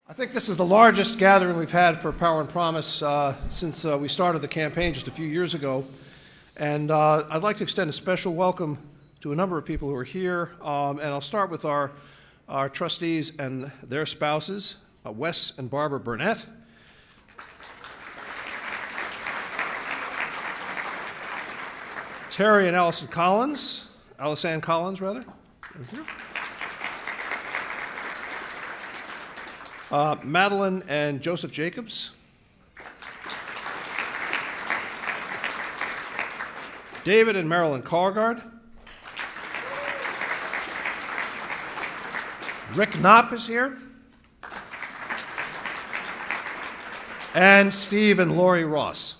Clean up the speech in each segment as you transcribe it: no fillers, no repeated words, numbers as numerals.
I think this is the largest gathering we've had for Power and Promise since we started the campaign just a few years ago. And I'd like to extend a special welcome to a number of people who are here. And I'll start with our trustees and their spouses, Wes and Barbara Burnett. Terry and Allison Collins. Alice-Ann Collins, rather. Thank you. Madeline and Joseph Jacobs. David and Marilyn Cargard. Rick Knapp is here. And Steve and Lori Ross.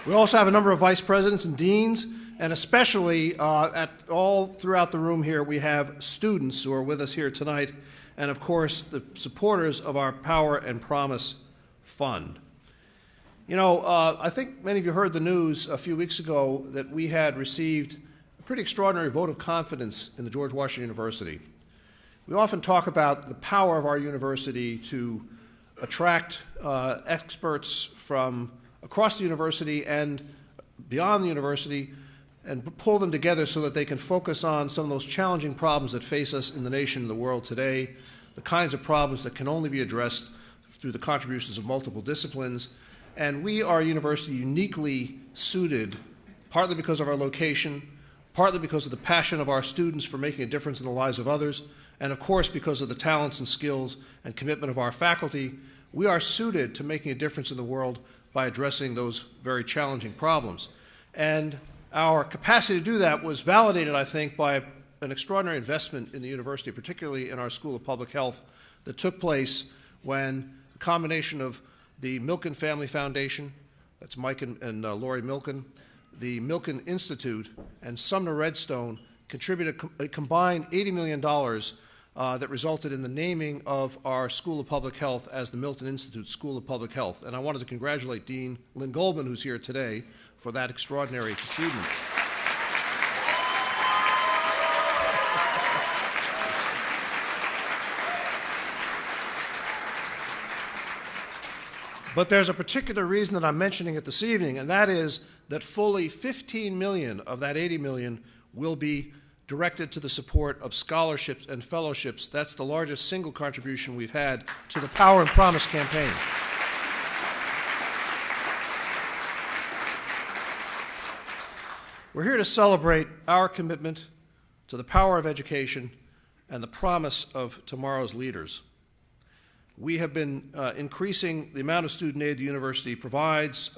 We also have a number of vice presidents and deans, and especially all throughout the room here, we have students who are with us here tonight, and of course, the supporters of our Power and Promise Fund. You know, I think many of you heard the news a few weeks ago that we had received a pretty extraordinary vote of confidence in the George Washington University. We often talk about the power of our university to attract experts from across the university and beyond the university and pull them together so that they can focus on some of those challenging problems that face us in the nation and the world today, the kinds of problems that can only be addressed through the contributions of multiple disciplines. And we are a university uniquely suited, partly because of our location, partly because of the passion of our students for making a difference in the lives of others, and of course because of the talents and skills and commitment of our faculty. We are suited to making a difference in the world by addressing those very challenging problems. And our capacity to do that was validated, I think, by an extraordinary investment in the university, particularly in our School of Public Health, that took place when a combination of the Milken Family Foundation, that's Mike and Lori Milken, the Milken Institute, and Sumner Redstone contributed a combined $80 million that resulted in the naming of our School of Public Health as the Milken Institute School of Public Health. And I wanted to congratulate Dean Lynn Goldman, who's here today, for that extraordinary achievement. But there's a particular reason that I'm mentioning it this evening, and that is that fully 15 million of that 80 million will be directed to the support of scholarships and fellowships. That's the largest single contribution we've had to the Power and Promise campaign. We're here to celebrate our commitment to the power of education and the promise of tomorrow's leaders. We have been increasing the amount of student aid the university provides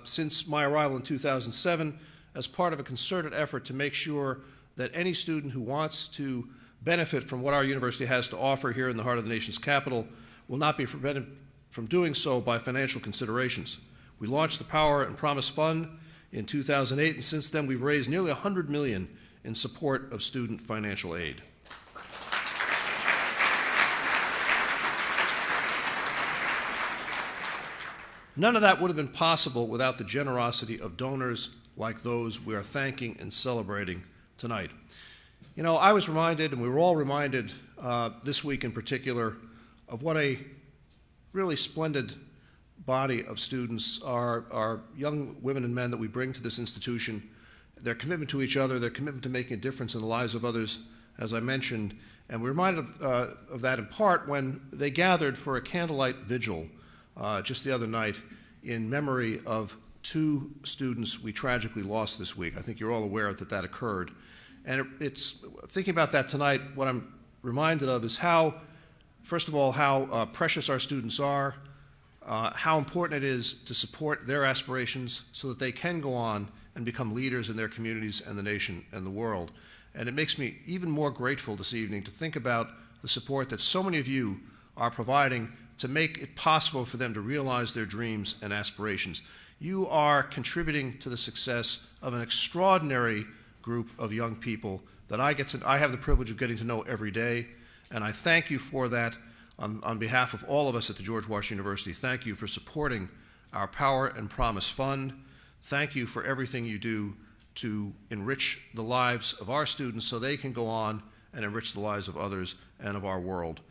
since my arrival in 2007 as part of a concerted effort to make sure that any student who wants to benefit from what our university has to offer here in the heart of the nation's capital will not be prevented from doing so by financial considerations. We launched the Power and Promise Fund in 2008, and since then we've raised nearly $100 million in support of student financial aid. None of that would have been possible without the generosity of donors like those we are thanking and celebrating tonight. You know, I was reminded, and we were all reminded this week in particular, of what a really splendid body of students are young women and men that we bring to this institution. Their commitment to each other, their commitment to making a difference in the lives of others, as I mentioned. And we're reminded of that in part when they gathered for a candlelight vigil just the other night in memory of two students we tragically lost this week. I think you're all aware that that occurred. And it's thinking about that tonight, what I'm reminded of is how, first of all, how precious our students are, how important it is to support their aspirations so that they can go on and become leaders in their communities and the nation and the world. And it makes me even more grateful this evening to think about the support that so many of you are providing to make it possible for them to realize their dreams and aspirations. You are contributing to the success of an extraordinary group of young people that I have the privilege of getting to know every day, and I thank you for that on behalf of all of us at the George Washington University. Thank you for supporting our Power and Promise Fund. Thank you for everything you do to enrich the lives of our students so they can go on and enrich the lives of others and of our world.